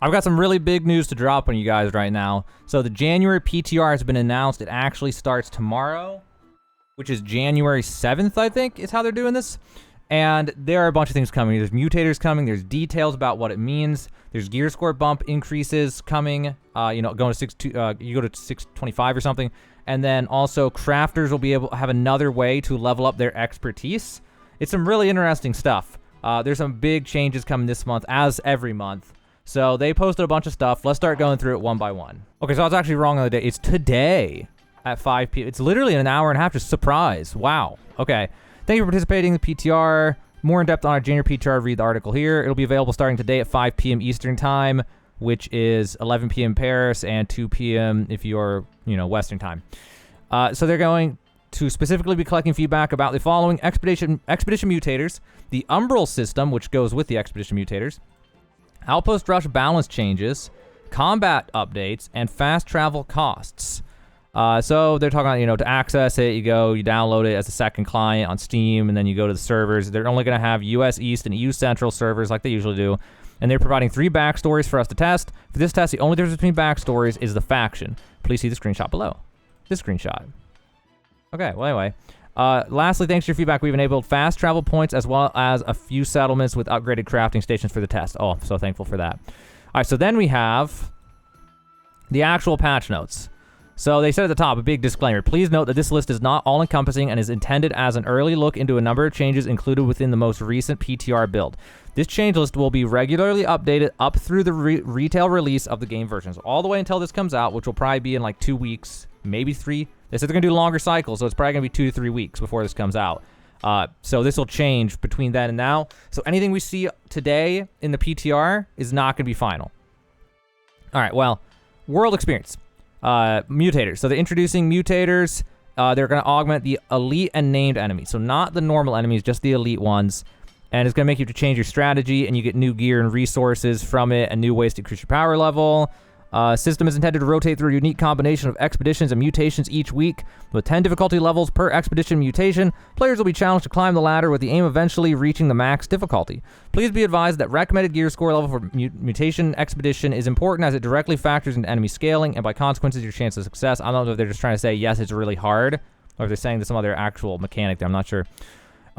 I've got some really big news to drop on you guys right now. So the January PTR has been announced. It actually starts tomorrow, which is January 7th, I think, is how they're doing this. And there are a bunch of things coming. There's mutators coming. There's details about what it means. There's gear score bump increases coming. Going to you go to 625 or something. And then also crafters will be able to have another way to level up their expertise. It's some really interesting stuff. There's some big changes coming this month, as every month. So they posted a bunch of stuff. Let's start going through it one by one. Okay, so I was actually wrong on the day. It's today at 5 p.m. It's literally an hour and a half. Just surprise. Wow. Okay. Thank you for participating in the PTR. More in depth on our January PTR, read the article here. It'll be available starting today at 5 p.m. Eastern Time, which is 11 p.m. Paris and 2 p.m. if you're, Western Time. So they're going to specifically be collecting feedback about the following: Expedition Mutators, the Umbral system, which goes with the Expedition Mutators, Outpost Rush balance changes, combat updates, and fast travel costs. So they're talking about, to access it, you download it as a second client on Steam, and then you go to the servers. They're only going to have US East and EU Central servers like they usually do. And they're providing 3 backstories for us to test. For this test, the only difference between backstories is the faction. Please see the screenshot below. This screenshot. Okay, well, anyway. Lastly, thanks to your feedback, we've enabled fast travel points as well as a few settlements with upgraded crafting stations for the test. Oh, I'm so thankful for that. All right, so then we have the actual patch notes. So they said at the top, a big disclaimer. Please note that this list is not all-encompassing and is intended as an early look into a number of changes included within the most recent PTR build. This change list will be regularly updated up through the retail release of the game versions, all the way until this comes out, which will probably be in like 2 weeks, maybe 3. They said they're going to do longer cycles, so it's probably going to be 2 to 3 weeks before this comes out. So this will change between then and now. So anything we see today in the PTR is not going to be final. All right, well, world experience. Mutators. So they're introducing mutators. They're going to augment the elite and named enemies. So not the normal enemies, just the elite ones. And it's going to make you to change your strategy, and you get new gear and resources from it, and new ways to increase your power level. System is intended to rotate through a unique combination of expeditions and mutations each week. With 10 difficulty levels per expedition mutation, players will be challenged to climb the ladder with the aim of eventually reaching the max difficulty. Please be advised that recommended gear score level for mutation expedition is important as it directly factors into enemy scaling, and by consequences your chance of success. I don't know if they're just trying to say, yes, it's really hard, or if they're saying there's some other actual mechanic there. I'm not sure.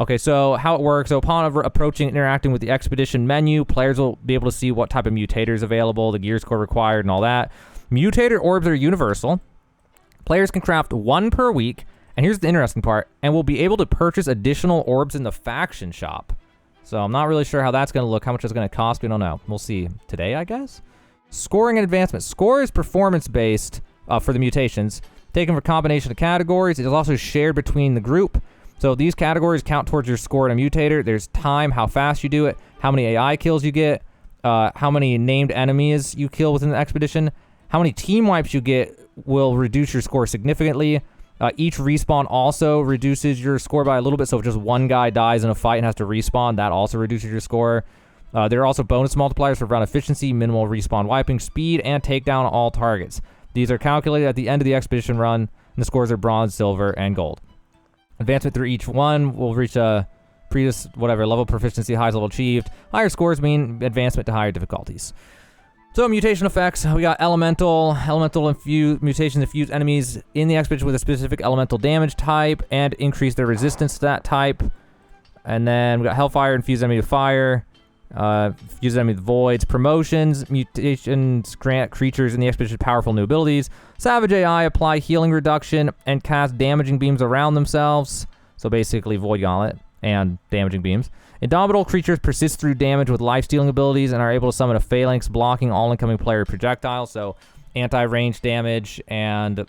Okay, so how it works. So upon approaching and interacting with the expedition menu, players will be able to see what type of mutator is available, the gear score required, and all that. Mutator orbs are universal. Players can craft 1 per week, and here's the interesting part, and will be able to purchase additional orbs in the faction shop. So I'm not really sure how that's going to look, how much it's going to cost, we don't know. We'll see today, I guess. Scoring and advancement. Score is performance-based for the mutations, taken for a combination of categories. It is also shared between the group. So these categories count towards your score in a mutator. There's time, how fast you do it, how many AI kills you get, how many named enemies you kill within the expedition, how many team wipes you get will reduce your score significantly. Each respawn also reduces your score by a little bit. So if just one guy dies in a fight and has to respawn, that also reduces your score. There are also bonus multipliers for run efficiency, minimal respawn wiping, speed, and takedown all targets. These are calculated at the end of the expedition run, and the scores are bronze, silver, and gold. Advancement through each one will reach a level of proficiency, highest level achieved. Higher scores mean advancement to higher difficulties. So mutation effects, we got elemental mutations infuse enemies in the expedition with a specific elemental damage type and increase their resistance to that type. And then we got hellfire, infuse enemy with fire, infuse enemy with voids. Promotions, mutations grant creatures in the expedition powerful new abilities. Savage AI apply healing reduction and cast damaging beams around themselves. So basically Void Gauntlet and damaging beams. Indomitable creatures persist through damage with life-stealing abilities and are able to summon a phalanx, blocking all incoming player projectiles. So anti-range damage and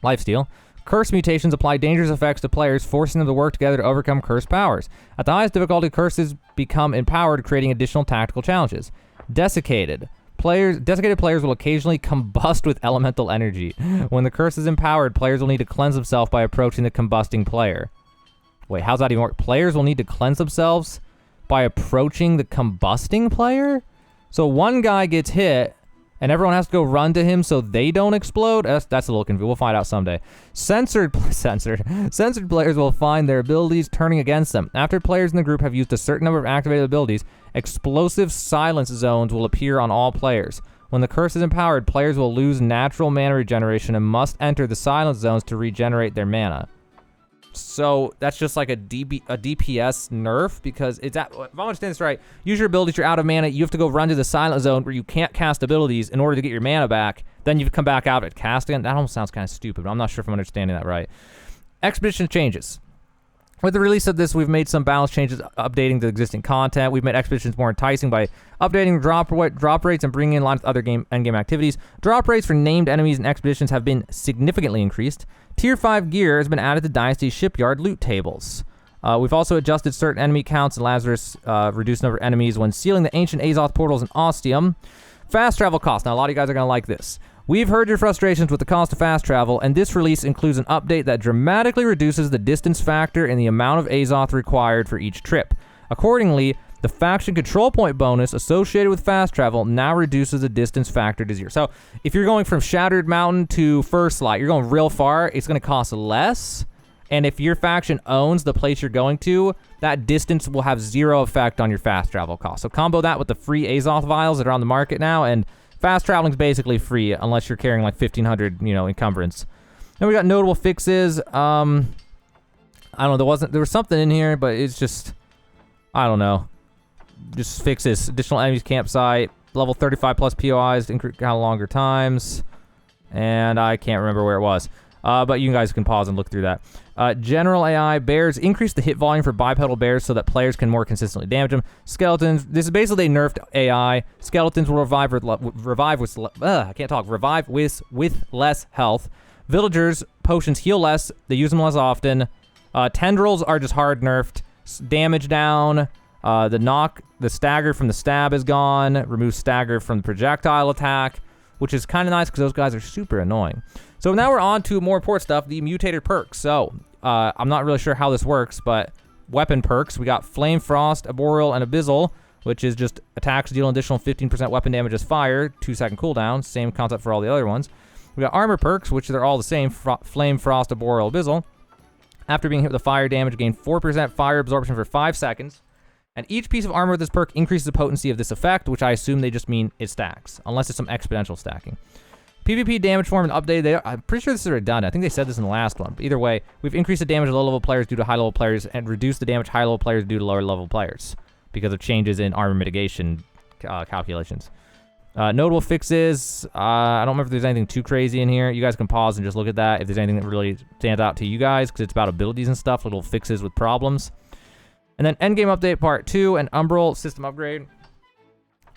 lifesteal. Curse mutations apply dangerous effects to players, forcing them to work together to overcome cursed powers. At the highest difficulty, curses become empowered, creating additional tactical challenges. Desiccated players will occasionally combust with elemental energy. When the curse is empowered, players will need to cleanse themselves by approaching the combusting player. Wait, how's that even work? Players will need to cleanse themselves by approaching the combusting player? So one guy gets hit, and everyone has to go run to him so they don't explode. That's a little confusing. We'll find out someday. Censored players will find their abilities turning against them. After players in the group have used a certain number of activated abilities, explosive silence zones will appear on all players. When the curse is empowered, players will lose natural mana regeneration and must enter the silence zones to regenerate their mana. So that's just like a DPS nerf, because it's if I understand this right, use your abilities, you're out of mana, you have to go run to the silent zone where you can't cast abilities in order to get your mana back. Then you come back out at casting. That almost sounds kind of stupid, but I'm not sure if I'm understanding that right. Expedition changes. With the release of this, we've made some balance changes, updating the existing content. We've made expeditions more enticing by updating drop rates and bringing in line with other endgame activities. Drop rates for named enemies and expeditions have been significantly increased. Tier 5 gear has been added to Dynasty Shipyard loot tables. We've also adjusted certain enemy counts and Lazarus reduced number of enemies when sealing the ancient Azoth portals in Ostium. Fast travel cost. Now, a lot of you guys are going to like this. We've heard your frustrations with the cost of fast travel, and this release includes an update that dramatically reduces the distance factor and the amount of Azoth required for each trip. Accordingly, the faction control point bonus associated with fast travel now reduces the distance factor to 0. So if you're going from Shattered Mountain to First Light, you're going real far, it's going to cost less. And if your faction owns the place you're going to, that distance will have 0 effect on your fast travel cost. So combo that with the free Azoth vials that are on the market now, and fast traveling is basically free unless you're carrying like 1,500, encumbrance. Then we got notable fixes. I don't know. There was something in here, but it's just, I don't know. Just fixes. Additional enemies campsite. Level 35 plus POIs to increase longer times. And I can't remember where it was. But you guys can pause and look through that. General AI. Bears increase the hit volume for bipedal bears so that players can more consistently damage them. Skeletons. This is basically nerfed AI. Skeletons will revive with less health. Villagers potions heal less. They use them less often. Tendrils are just hard nerfed. Damage down. The stagger from the stab is gone. Remove stagger from the projectile attack, which is kind of nice because those guys are super annoying. So now we're on to more important stuff, the Mutated Perks. So I'm not really sure how this works, but weapon perks. We got Flame, Frost, Arboreal, and Abyssal, which is just attacks deal an additional 15% weapon damage as fire, 2-second cooldown. Same concept for all the other ones. We got Armor perks, which they're all the same, Flame, Frost, Arboreal, Abyssal. After being hit with the fire damage, gain 4% fire absorption for 5 seconds. And each piece of armor with this perk increases the potency of this effect, which I assume they just mean it stacks, unless it's some exponential stacking. PvP damage form and update. I'm pretty sure this is redundant. I think they said this in the last one. But either way, we've increased the damage of low-level players due to high-level players and reduced the damage high-level players due to lower-level players because of changes in armor mitigation calculations. Notable fixes. I don't remember if there's anything too crazy in here. You guys can pause and just look at that if there's anything that really stands out to you guys, because it's about abilities and stuff, little fixes with problems. And then Endgame Update Part 2 and Umbral System Upgrade.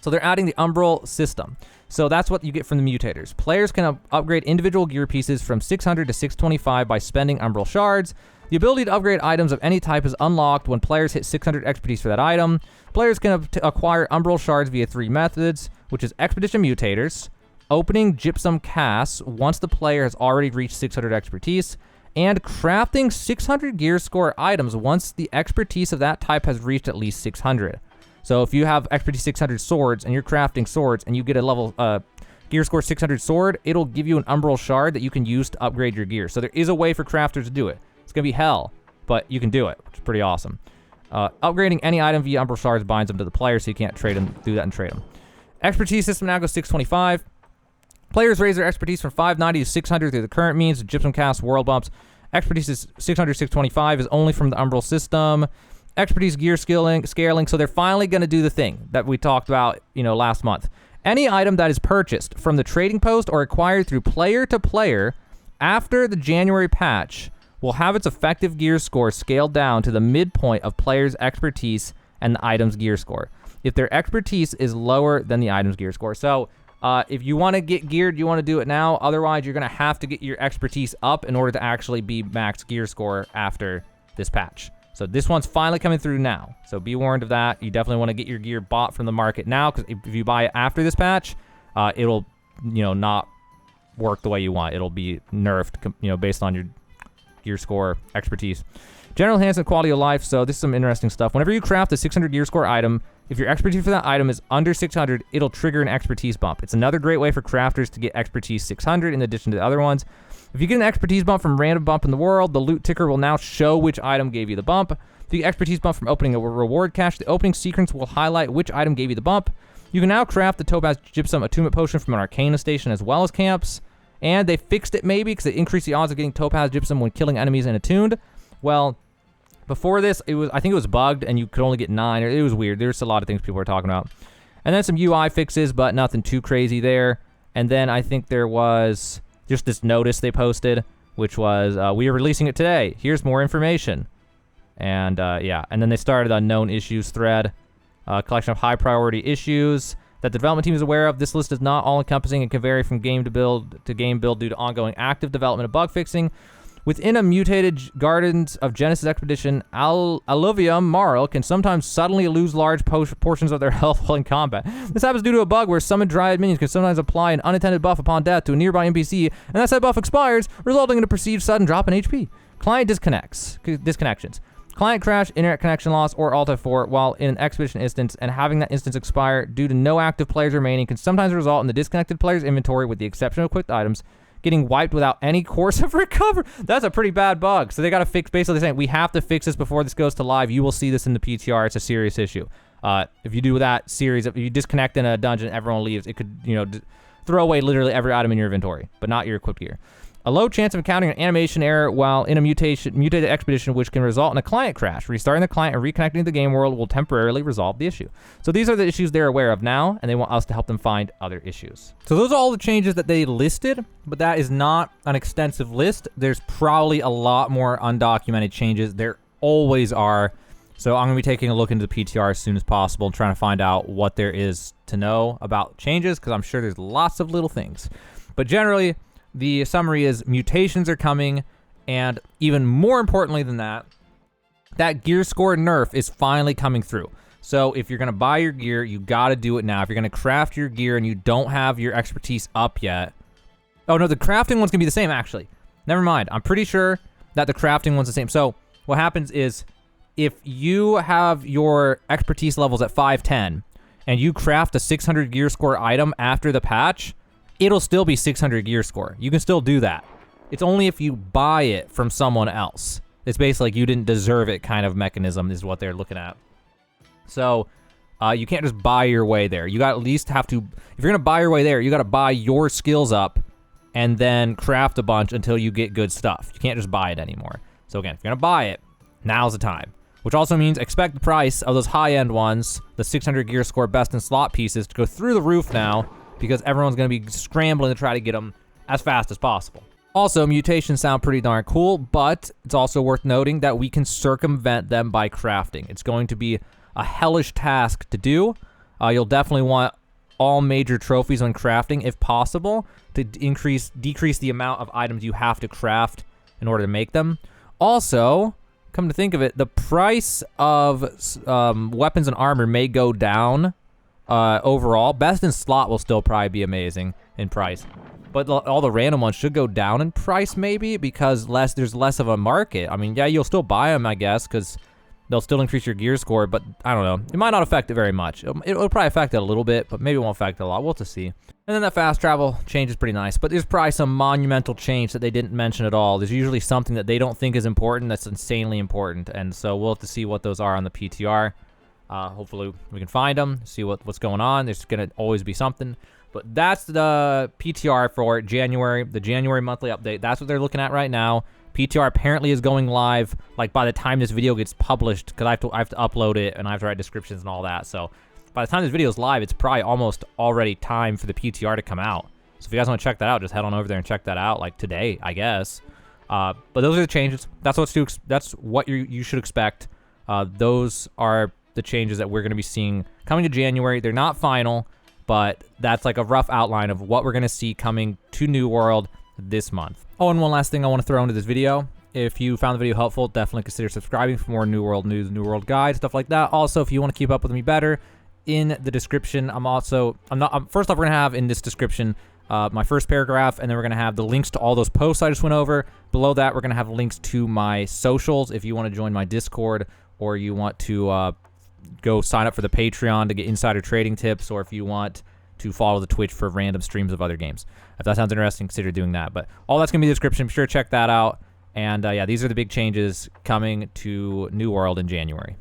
So they're adding the Umbral System. So that's what you get from the Mutators. Players can upgrade individual gear pieces from 600 to 625 by spending Umbral Shards. The ability to upgrade items of any type is unlocked when players hit 600 expertise for that item. Players can acquire Umbral Shards via 3 methods, which is Expedition Mutators, opening Gypsum Casts once the player has already reached 600 expertise, and crafting 600 gear score items once the expertise of that type has reached at least 600. So if you have expertise 600 swords and you're crafting swords and you get a level gear score 600 sword, it'll give you an Umbral Shard that you can use to upgrade your gear. So there is a way for crafters to do it. It's going to be hell, but you can do it, which is pretty awesome. Upgrading any item via Umbral Shards binds them to the player, so you can't trade them, do that and trade them. Expertise system now goes 625. Players raise their expertise from 590 to 600 through the current means of Gypsum Cast, World Bumps. Expertise is 600, 625 is only from the Umbral system. Expertise gear scaling, so they're finally going to do the thing that we talked about, last month. Any item that is purchased from the trading post or acquired through player to player after the January patch will have its effective gear score scaled down to the midpoint of players' expertise and the item's gear score, if their expertise is lower than the item's gear score. So if you want to get geared, you want to do it now. Otherwise, you're going to have to get your expertise up in order to actually be max gear score after this patch. So this one's finally coming through now. So be warned of that. You definitely want to get your gear bought from the market now, because if you buy it after this patch, it'll, not work the way you want. It'll be nerfed, based on your gear score expertise. General enhancement quality of life. So this is some interesting stuff. Whenever you craft a 600 gear score item, If your expertise for that item is under 600, it'll trigger an expertise bump. It's another great way for crafters to get expertise 600 in addition to the other ones. If you get an expertise bump from random bump in the world, the loot ticker will now show which item gave you the bump. If you get expertise bump from opening a reward cache, the opening sequence will highlight which item gave you the bump. You can now craft the Topaz Gypsum Attunement Potion from an Arcana station as well as camps. And they fixed it maybe because they increased the odds of getting Topaz Gypsum when killing enemies and attuned. Well, before this, I think it was bugged and you could only get 9. It was weird. There's a lot of things people were talking about. And then some UI fixes, but nothing too crazy there. And then I think there was just this notice they posted, which was, we are releasing it today. Here's more information. And yeah, and then they started a known issues thread, collection of high priority issues that the development team is aware of. This list is not all encompassing and can vary from game to build to game build due to ongoing active development and bug fixing. Within a mutated Gardens of Genesis expedition, Alluvium Marl can sometimes suddenly lose large portions of their health while in combat. This happens due to a bug where summoned Dryad minions can sometimes apply an unintended buff upon death to a nearby NPC, and that said buff expires, resulting in a perceived sudden drop in HP. Client disconnections. Client crash, internet connection loss, or Alt F4 while in an expedition instance, and having that instance expire due to no active players remaining can sometimes result in the disconnected player's inventory, with the exception of equipped items, getting wiped without any course of recovery. That's a pretty bad bug. So they got to fix, basically saying, we have to fix this before this goes to live. You will see this in the PTR. It's a serious issue. If you do that series, if you disconnect in a dungeon, everyone leaves, it could, throw away literally every item in your inventory, but not your equipped gear. A low chance of encountering an animation error while in a mutated expedition, which can result in a client crash. Restarting the client and reconnecting to the game world will temporarily resolve the issue. So these are the issues they're aware of now, and they want us to help them find other issues. So those are all the changes that they listed, but that is not an extensive list. There's probably a lot more undocumented changes. There always are. So I'm going to be taking a look into the PTR as soon as possible and trying to find out what there is to know about changes, because I'm sure there's lots of little things. But generally, the summary is mutations are coming, and even more importantly than that, that gear score nerf is finally coming through. So if you're going to buy your gear, you got to do it now. If you're going to craft your gear and you don't have your expertise up yet. Oh, no, the crafting one's going to be the same, actually. Never mind. I'm pretty sure that the crafting one's the same. So what happens is if you have your expertise levels at 510 and you craft a 600 gear score item after the patch, it'll still be 600 gear score. You can still do that. It's only if you buy it from someone else. It's basically like you didn't deserve it kind of mechanism is what they're looking at. So you can't just buy your way there. You got at least have to, if you're going to buy your way there, you got to buy your skills up and then craft a bunch until you get good stuff. You can't just buy it anymore. So again, if you're going to buy it, now's the time. Which also means expect the price of those high-end ones, the 600 gear score best in slot pieces, to go through the roof now, because everyone's going to be scrambling to try to get them as fast as possible. Also, mutations sound pretty darn cool, but it's also worth noting that we can circumvent them by crafting. It's going to be a hellish task to do. You'll definitely want all major trophies when crafting, if possible, to decrease the amount of items you have to craft in order to make them. Also, come to think of it, the price of weapons and armor may go down overall. Best in slot will still probably be amazing in price, but all the random ones should go down in price maybe because there's less of a market. I mean, yeah, you'll still buy them, I guess, because they'll still increase your gear score, but I don't know. It might not affect it very much. It'll probably affect it a little bit, but maybe it won't affect it a lot. We'll have to see. And then that fast travel change is pretty nice, but there's probably some monumental change that they didn't mention at all. There's usually something that they don't think is important that's insanely important, and so we'll have to see what those are on the PTR. Hopefully we can find them, see what's going on. There's going to always be something. But that's the PTR for January, the January monthly update. That's what they're looking at right now. PTR apparently is going live, like, by the time this video gets published, because I have to upload it, and I have to write descriptions and all that. So by the time this video is live, it's probably almost already time for the PTR to come out. So if you guys want to check that out, just head on over there and check that out, like today, I guess. But those are the changes. That's what you should expect. Those are the changes that we're going to be seeing coming to January. They're not final, but that's like a rough outline of what we're going to see coming to New World this month. Oh, and one last thing I want to throw into this video. If you found the video helpful, definitely consider subscribing for more New World news, New World guides, stuff like that. Also, if you want to keep up with me better, in the description, first off, we're going to have in this description my first paragraph, and then we're going to have the links to all those posts I just went over. Below that, we're going to have links to my socials if you want to join my Discord or you want to go sign up for the Patreon to get insider trading tips, or if you want to follow the Twitch for random streams of other games. If that sounds interesting, consider doing that. But all that's going to be in the description. Be sure to check that out. And yeah, these are the big changes coming to New World in January.